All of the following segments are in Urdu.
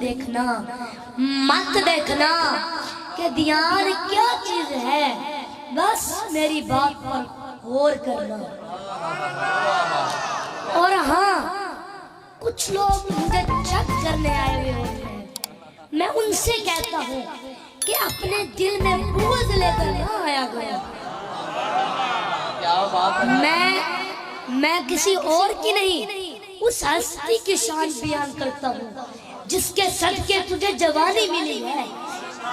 دیکھنا مت دیکھنا کہ دھیان کیا چیز ہے، بس میری بات پر غور کرنا۔ اور ہاں کچھ لوگ مجھے چیک کرنے آئے ہوئے ہوتے ہیں، میں ان سے کہتا ہوں کہ اپنے دل میں بغض لے کر نہ آیا گیا۔ میں کسی اور کی نہیں، اس ہستی کی شان بیان کرتا ہوں جس کے صدقے تجھے جوانی ملی ہے،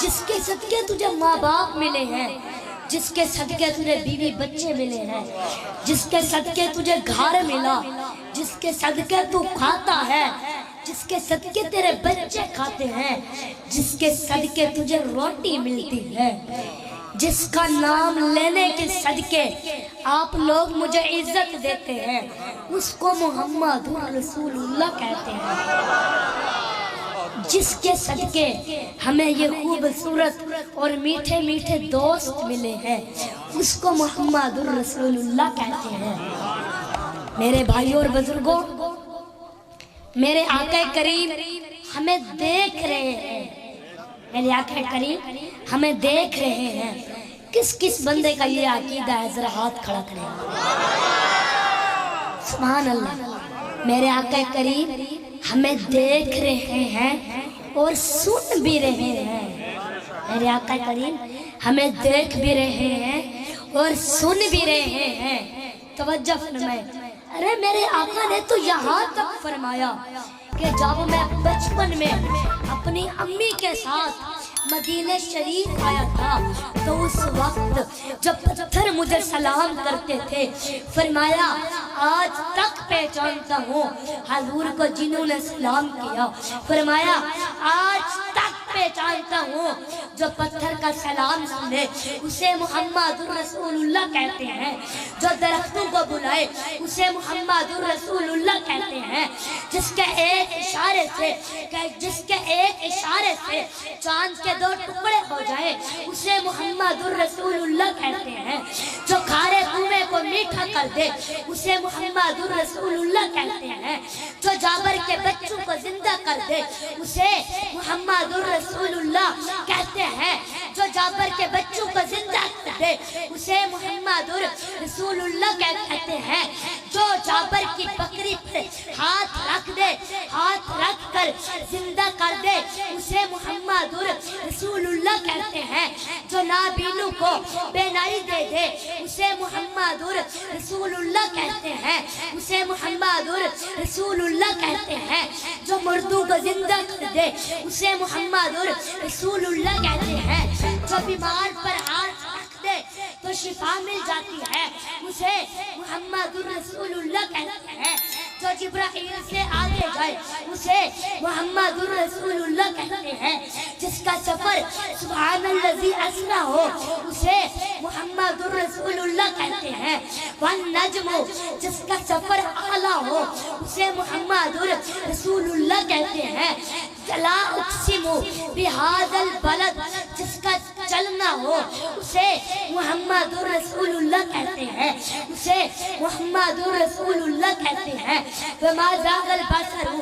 جس کے صدقے تجھے ماں باپ ملے ہیں، جس کے صدقے تجھے بیوی بچے ملے ہیں، جس کے صدقے تجھے گھر ملا، جس کے صدقے تو کھاتا ہے، جس کے صدقے تیرے بچے کھاتے ہیں، جس کے صدقے تجھے روٹی ملتی ہے، جس کا نام لینے کے صدقے آپ لوگ مجھے عزت دیتے ہیں، اس کو محمد رسول اللہ کہتے ہیں۔ جس کے صدقے ہمیں یہ خوبصورت اور میٹھے میٹھے دوست ملے ہیں، اس کو محمد رسول اللہ کہتے ہیں۔ میرے بھائیوں اور بزرگوں، میرے آقا کریم ہمیں دیکھ رہے ہیں، میرے آقا کریم ہمیں دیکھ رہے ہیں۔ کس کس بندے کا یہ عقیدہ ہے؟ ذرا ہاتھ کھڑا کریں۔ سبحان اللہ۔ میرے آقا کریم ہمیں دیکھ رہے ہیں اور سن بھی رہے ہیں۔ میرے آقا کریم ہمیں دیکھ بھی رہے ہیں اور سن بھی رہے ہیں۔ توجہ فرمائیں۔ ارے میرے آقا نے تو یہاں تک فرمایا کہ جب میں بچپن میں اپنی امی کے ساتھ مدینہ شریف آیا تھا تو اس وقت جب پتھر مجھے سلام کرتے تھے، فرمایا آج تک پہچانتا ہوں حضور کو جنہوں نے سلام کیا، فرمایا آج تک پہچانتا ہوں جو پتھر کا سلام سنے اسے محمد رسول اللہ کہتے ہیں، جو درختوں کو بلائے اسے محمد رسول اللہ کہتے ہیں، جس کے ایک اشارے سے چاند کے دو ٹکڑے ہو جائے اسے محمد رسول اللہ کہتے ہیں، جو کھارے کنویں کو میٹھا کر دے اسے محمد رسول اللہ کہتے ہیں، جو جابر کے بچوں کو زندہ کر دے اسے محمد رسول اللہ کہتے ہیں، جو جابر کے بچوں کو زندہ کر دے اسے محمد رسول اللہ کہتے ہیں، جو جابر کی بکری پر ہاتھ رکھ کر زندہ کر دے اسے محمد رسول اللہ کہتے ہیں، جو نابینوں کو بینائی دے دے اسے محمد رسول اللہ کہتے ہیں، اسے محمد رسول اللہ کہتے ہیں، جو مردوں کو زندہ کر دے اسے محمد رسول اللہ کہتے ہیں، جو بیمار پر ہاتھ رکھ دے تو شفا مل جاتی ہے اسے محمد رسول اللہ کہتے ہیں، جو جبرائیل سے آگے جائے اسے محمد رسول اللہ کہتے ہیں، جس کا سفر سبحان الذی اسریٰ ہو اسے محمد رسول اللہ کہتے ہیں، والنجم جس کا سفر اعلیٰ ہو اسے محمد رسول اللہ کہتے ہیں، لا اقسم بہذا البلد جس کا چلنا ہو اسے محمد رسول اللہ کہتے ہیں، اسے محمد رسول اللہ کہتے ہیں، وما زاغ البصر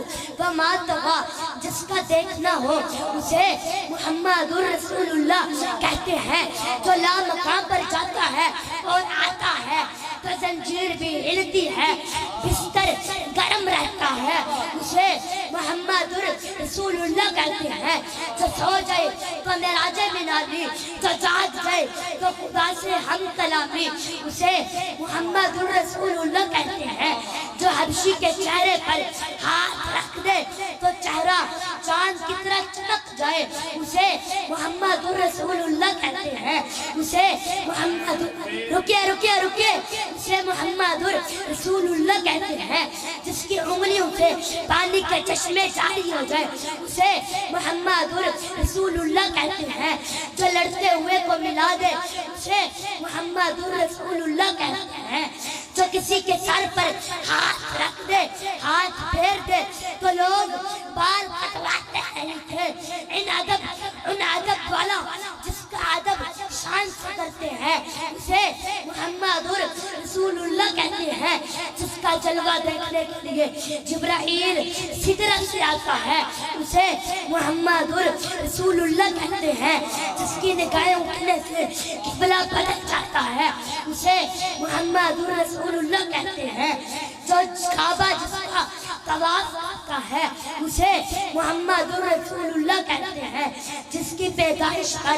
وما طغى جس کا دیکھنا ہو اسے محمد رسول اللہ کہتے ہیں، جو لا مقام پر جاتا ہے اور آتا ہے تو زنجیر بھی ہلتی ہے، بستر گرم رہتا ہے اسے محمد رسول اللہ کہتے ہیں، جو سو جائے تو معراج منالی، جو جاگ جائے تو خدا سے ہم کلامی اسے محمد رسول اللہ کہتے ہیں، جو حبشی کے چہرے پر ہاتھ رکھ دے تو چہرہ چاند کی طرح چمک جائے اسے محمد رسول اللہ کہتے ہیں، اسے محمد رکیے اسے محمد رسول اللہ کہتے ہیں، جس کی انگلیوں سے پانی کے چشمے جاری ہو جائے اسے محمد رسول اللہ کہتے ہیں، جو لڑتے ہوئے کو ملا دے اسے محمد رسول اللہ کہتے ہیں، جو کسی کے سر پر ہاتھ رکھ دے ہاتھ پھیر دے تو لوگ بال کٹواتے ہیں، ان ادب والا جس کا ادب شان سے کرتے ہیں اسے محمد رسول اللہ کہتے ہیں، جس کا جلوہ دیکھنے کے لیے جبرائیل سدرت سے آتا ہے اسے اسے محمد رسول اللہ کہتے ہیں۔ جس کی نگاہیں اٹھنے سے قبلہ بدل جاتا ہے اسے محمد رسول اللہ کہتے ہیں۔ جو کعبہ جس کا طواف کرتا ہے اسے محمد رسول اللہ کہتے ہیں۔ جس کی پیدائش پر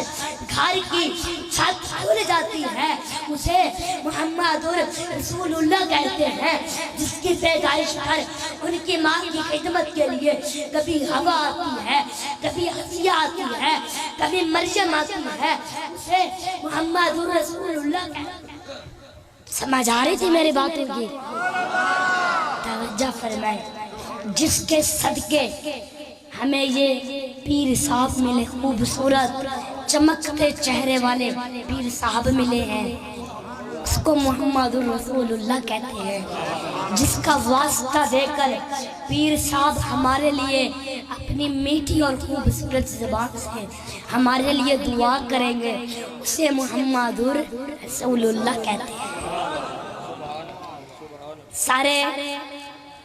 گھر کی چھت کھل جاتی ہے اسے محمد رسول اللہ کہتے ہیں۔ جس کی پیدائش پر ان کی ماں کی خدمت کے لیے کبھی ہوا آتی ہے، کبھی آسیہ آتی ہے، کبھی مریم آتی ہے، اسے محمد رسول اللہ کہتے ہیں۔ سمجھ آ رہی تھی میری باتیں کی؟ توجہ فرمائیں۔ جس کے صدقے ہمیں یہ پیر صاحب ملے، خوبصورت چمکتے چہرے والے پیر صاحب ملے ہیں، اس کو محمد رسول اللہ کہتے ہیں۔ جس کا واسطہ دے کر پیر صاحب ہمارے لیے اپنی میٹھی اور خوبصورت زبان سے ہمارے لیے دعا کریں گے، اسے محمد رسول اللہ کہتے ہیں۔ سارے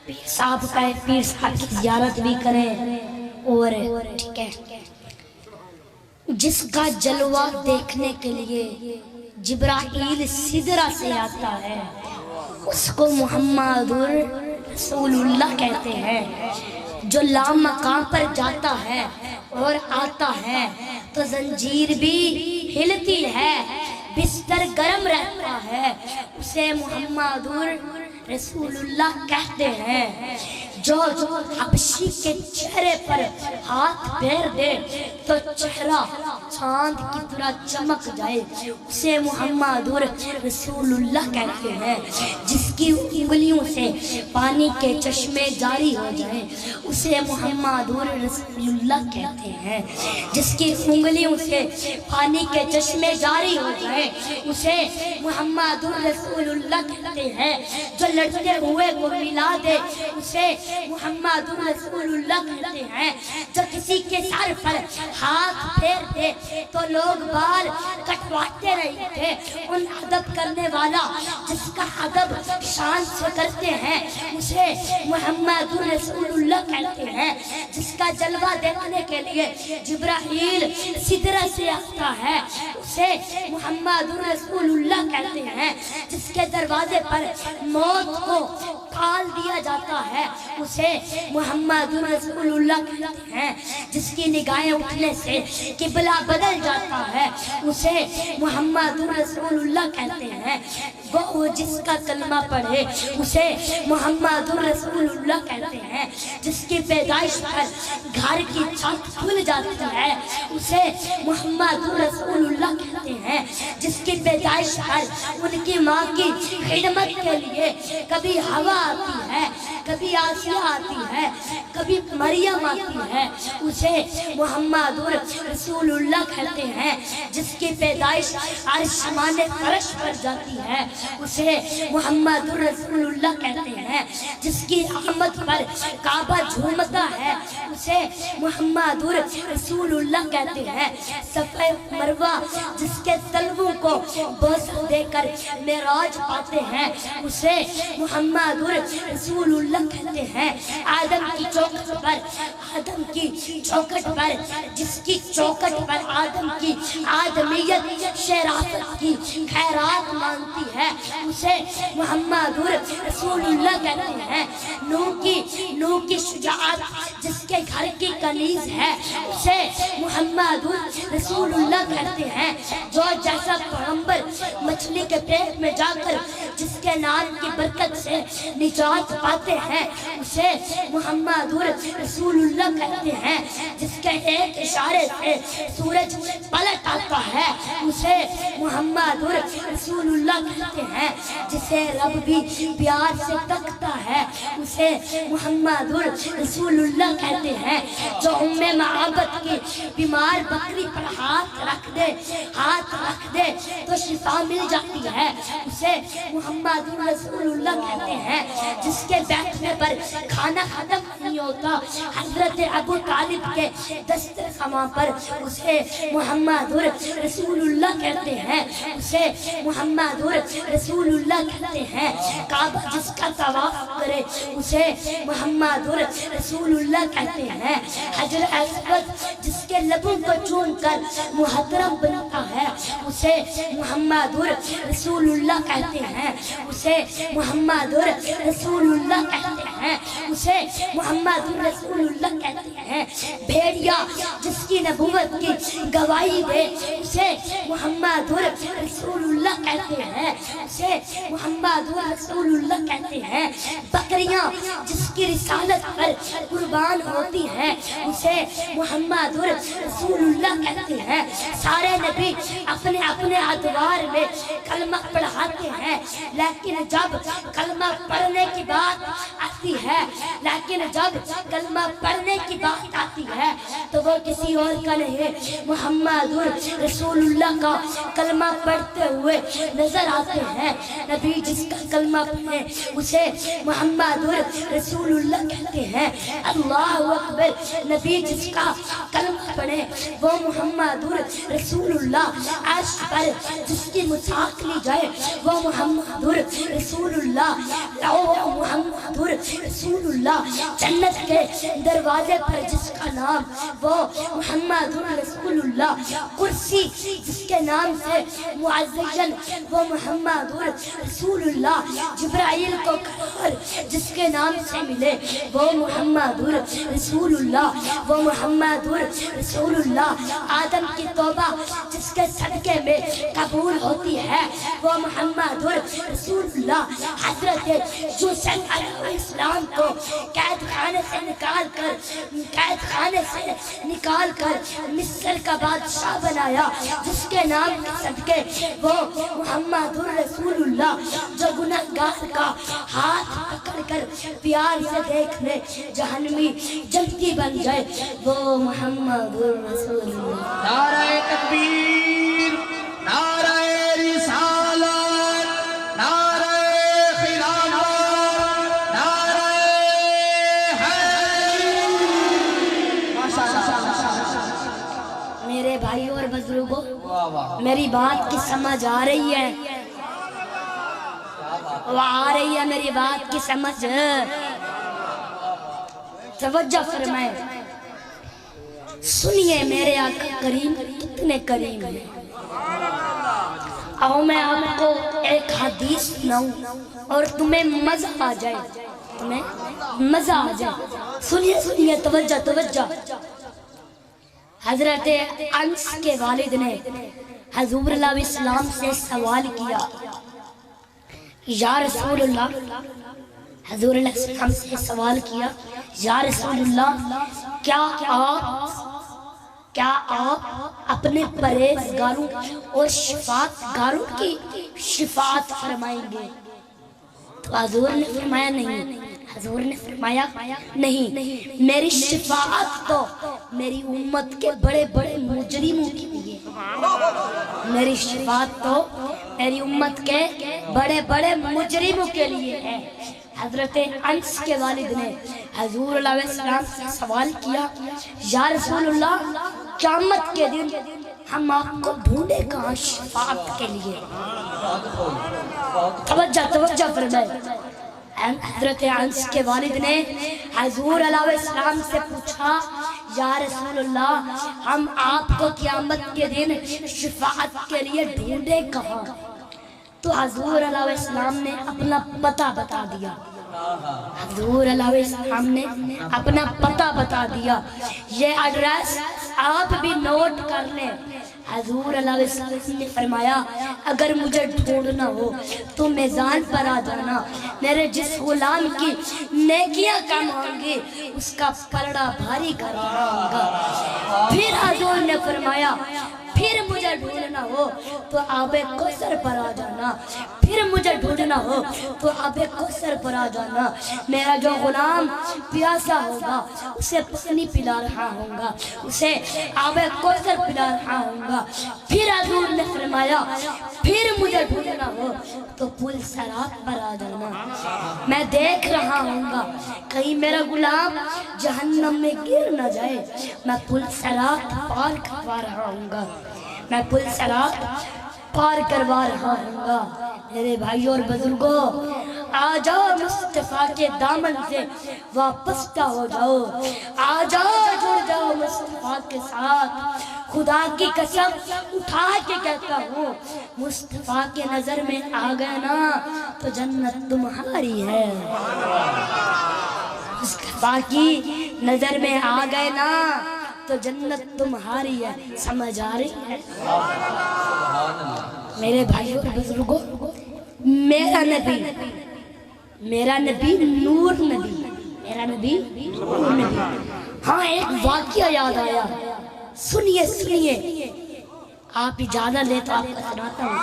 پیر صاحب کا ہے، پیر صاحب کی زیارت بھی کریں، اور ٹھیک ہے جس کا جلوہ دیکھنے کے لیے جبرائیل سدرہ سے آتا ہے اس کو محمد رسول اللہ کہتے ہیں۔ جو لامقام پر جاتا ہے اور آتا ہے تو زنجیر بھی ہلتی ہے، بستر گرم رہتا ہے، اسے محمد رسول اللہ کہتے ہیں۔ جو حبشی کے چہرے پر ہاتھ پھیر دے تو چہرہ چاند کی طرح چمک جائے، اسے محمد رسول اللہ کہتے ہیں۔ جس کی انگلیوں سے پانی کے چشمے جاری ہو جائیں اسے محمد رسول اللہ کہتے ہیں۔ جس کی انگلیوں سے پانی کے چشمے جاری ہو جائیں اسے محمد رسول اللہ کہتے ہیں۔ جو لڑتے ہوئے کو ملا دے اسے محمد رسول اللہ کہتے ہیں۔ جو کسی کے سر پر ہاتھ پھیر دے تو لوگ بال کٹواتے نہیں تھے، ان ادب کرنے والا جس کا ادب شان سے کرتے ہیں اسے محمد رسول اللہ کہتے ہیں۔ جس کا جلوہ دیکھنے کے لیے جبرائیل سدرہ سے آتا ہے اسے محمد رسول اللہ کہتے ہیں۔ جس کے دروازے پر موت کو کھال دیا جاتا ہے اسے محمد رسول اللہ کہتے ہیں۔ جس کی نگاہیں اٹھنے سے قبلہ بدل جاتا ہے اسے محمد رسول اللہ کہتے ہیں۔ وہ جس کا کلمہ پڑھے اسے محمد رسول اللہ کہتے ہیں۔ جس کی پیدائش پر گھر کی چھت کھل جاتی ہے اسے محمد رسول اللہ کہتے ہیں۔ جس کی پیدائش پر ان کی ماں کی خدمت کے لیے کبھی ہوا آتی ہے، کبھی آسیہ آتی ہے، کبھی مریم آتی ہے، اسے محمد رسول اللہ کہتے ہیں۔ جس کی پیدائش عرش مان فرش پر جاتی ہے اسے محمد رسول اللہ کہتے ہیں۔ جس کی آمد پر کعبہ جھومتا ہے اسے محمد رسول اللہ کہتے ہیں۔ صفحہ مروہ جس کے تلووں کو بوسہ دے کر معراج پاتے ہیں اسے محمد رسول اللہ کہتے ہیں۔ آدم کی چوکٹ پر جس کی چوکٹ پر آدم کی آدمیت شرافت کی خیرات مانتی ہے اسے محمد رسول اللہ کہتے ہیں۔ نوح کی شجاعت جس کے گھر کی کنیز ہے اسے محمد رسول اللہ کہتے ہیں۔ جو جیسا پیغمبر مچھلی کے پیٹ میں جا کر جس کے نام کی برکت سے نجات پاتے ہیں اسے محمد رسول اللہ کہتے ہیں۔ جس کے ایک اشارے سے سورج پلٹ آتا ہے اسے محمد رسول اللہ کہتے ہیں۔ جسے رب بھی پیار سے تکتا ہے اسے محمد رسول اللہ کہتے ہیں۔ جو معبد کی بیمار بکری پر ہاتھ رکھ دے تو شفا مل جاتی ہے، اسے محمد رسول اللہ کہتے ہیں۔ جس کے بیٹھنے پر کھانا ختم نہیں ہوتا، حضرت ابو طالب کے دسترخواں پر اسے محمد رسول اللہ کہتے ہیں، اسے محمد رسول اللہ کہتے ہیں۔ کعبہ جس کا طواف کرے اسے محمد رسول اللہ کہتے ہیں۔ حجر اسود جس کے لبوں کو چوم کر محترم بنتا ہے اسے محمد رسول اللہ کہتے ہیں، اسے محمد رسول اللہ کہتے ہیں، اسے محمد رسول اللہ کہتے ہیں۔ بھیڑیا جس کی نبوت کی گواہی دے اسے محمد رسول اللہ کہتے ہیں، اسے محمد رسول اللہ کہتے ہیں۔ بکریاں جس کی رسالت پر قربان ہوتی ہیں اسے محمد رسول اللہ کہتے ہیں۔ سارے نبی اپنے اپنے ادوار میں کلمہ پڑھاتے ہیں، لیکن جب کلمہ پڑھنے کی بات آتی ہے تو وہ کسی اور کا نہیں، محمد رسول اللہ کا کلمہ پڑھتے ہوئے نظر آتے ہیں۔ نبی جس کا کلمہ پڑھے اسے محمد رسول اللہ کہتے ہیں۔ اللہ اکبر، نبی جس کا کلمہ پڑھے وہ محمد رسول اللہ۔ عرش پر جس کی مذاق لی جائے وہ محمد رسول اللہ، وہ محمد رسول اللہ۔ جنت کے دروازے پر جس کا نام وہ محمد رسول اللہ۔ کرسی جس کے نام سے معززن وہ محمد رسول اللہ۔ جبرائیل کو قرار جس کے نام سے ملے وہ محمد رسول اللہ، وہ محمد رسول اللہ۔ آدم کی توبہ جس کے صدقے میں قبول ہوتی ہے وہ محمد رسول اللہ۔ حضرت یوسف علیہ السلام کو قید خانے سے نکال کر مصر کا بادشاہ بنایا جس کے نام کے صدقے وہ محمد رسول اللہ۔ جو گنہگار کا ہاتھ پکڑ کر پیار سے دیکھنے جہنمی جنتی بن جائے وہ محمد رسول اللہ۔ نعرہ تکبیر، نعرہ رسالت، نعرہ خلافت، نعرہ حیدری۔ میرے بھائیوں اور بزرگوں، میری بات کی سمجھ آ رہی ہے؟ وہ آ رہی ہے میری بات کی سمجھ؟ توجہ فرمائیں، سنیے میرے آقا کریم کتنے کریم ہیں۔ آؤ میں آپ کو ایک حدیث سناؤں اور تمہیں مزہ آ جائے، سنیے توجہ۔ حضرت انس کے والد نے حضور علیہ السلام سے سوال کیا، یا رسول اللہ، حضور علیہ السلام سے سوال کیا، یا رسول اللہ، کیا آپ اپنے پرہیزگاروں اور شفاعت گاروں کی شفاعت فرمائیں گے؟ تو حضور نے فرمایا نہیں، حضور نے فرمایا نہیں، میری شفاعت تو میری امت کے بڑے بڑے مجرموں کے لیے، میری شفاعت تو میری امت کے بڑے بڑے مجرموں کے لیے ہے۔ حضرت انس کے والد نے حضور علیہ السلام سے سوال کیا، یا رسول اللہ، قیامت کے دن ہم آپ کو ڈھونڈے کہاں شفاعت کے لیے؟ توجہ فرمائے۔ حضرت انس کے والد نے حضور علیہ السلام سے پوچھا، یا رسول اللہ، ہم آپ کو قیامت کے دن شفاعت کے لیے ڈھونڈے کہاں؟ تو حضور علیہ السلام نے اپنا پتہ بتا دیا، حضور علیہ السلام نے اپنا پتہ بتا دیا۔ یہ ایڈریس آپ بھی نوٹ کر لیں۔ حضور علیہ السلام نے فرمایا، اگر مجھے ڈھونڈنا ہو تو میزان پر آ جانا، میرے جس غلام کی نیکیاں کم ہوں گی اس کا پلڑا بھاری کر دوں گا۔ پھر حضور حضور نے فرمایا پھر مجھے ڈھونڈنا ہو تو آب کوثر پر آ جانا، پھر مجھے ڈھونڈنا ہو تو آب کوثر پر آ جانا، میرا جو غلام پیاسا ہوگا اسے پانی پلا رہا ہوں گا، اسے آب کوثر پلا رہا ہوں گا۔ پھر حضور نے فرمایا پھر مجھے ڈھونڈنا ہو تو پل صراط پر آ جانا، میں دیکھ رہا ہوں گا کہیں میرا غلام جہنم میں گر نہ جائے، میں پل صراط پار کروا رہا ہوں گا، میں پل صراط پار کروا رہا ہوں گا۔ میرے بھائیوں اور بزرگوں، آ جاؤ مصطفیٰ کے دامن سے وابستہ ہو جاؤ، آ جاؤ جڑ جاؤ مصطفیٰ کے ساتھ۔ خدا کی قسم اٹھا کے کہتا ہوں، مصطفیٰ کے نظر میں آ گئے نا تو جنت تمہاری ہے، مصطفیٰ کی نظر میں آ گئے نا تو جنت تمہاری ہے۔ سمجھ آ رہی ہے؟ میرے بھائیوں اور بزرگوں، میرا نبی نور نبی، میرا نبی نور نبی۔ ہاں ایک واقعہ یاد آیا، سنیے سنیے، آپ اجازت لے تو آپ کو سناتا ہوں۔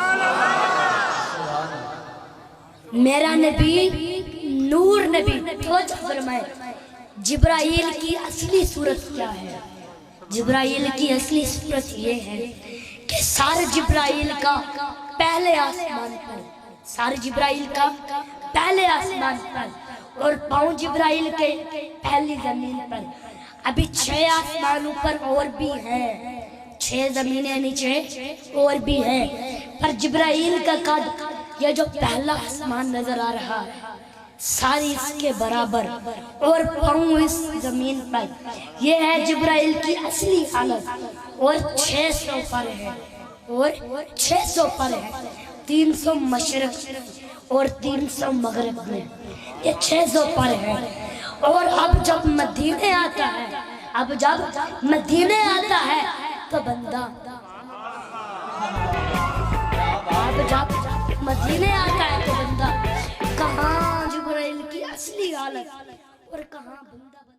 میرا نبی نور نبی، توجہ فرمائے، جبرائیل کی اصلی صورت کیا ہے؟ جبرائیل کی اصلی صورت یہ ہے کہ سار جبرائیل کا پہلے آسمان پر، سار جبرائیل کا پہلے آسمان پر، اور پاؤں جبرائیل کے پہلی زمین پر۔ ابھی 6 آسمانوں پر اور بھی ہیں، 6 زمینیں نیچے اور بھی ہیں، پر جبرائیل کا قد یہ جو پہلا آسمان نظر آ رہا ہے ساری اس کے برابر، اور پاؤں اس زمین پر، یہ ہے جبرائیل کی اصلی حالت۔ اور 600 پر ہے، اور 600 پر ہے، 300 مشرق اور 300 مغرب میں، یہ 600 پر ہے۔ اور اب جب مدینے آتا ہے، اب جب مدینے آتا ہے تو بندہ، اب جب مدینے آتا ہے تو بندہ کہاں جبرائیل کی اصلی حالت اور کہاں بندہ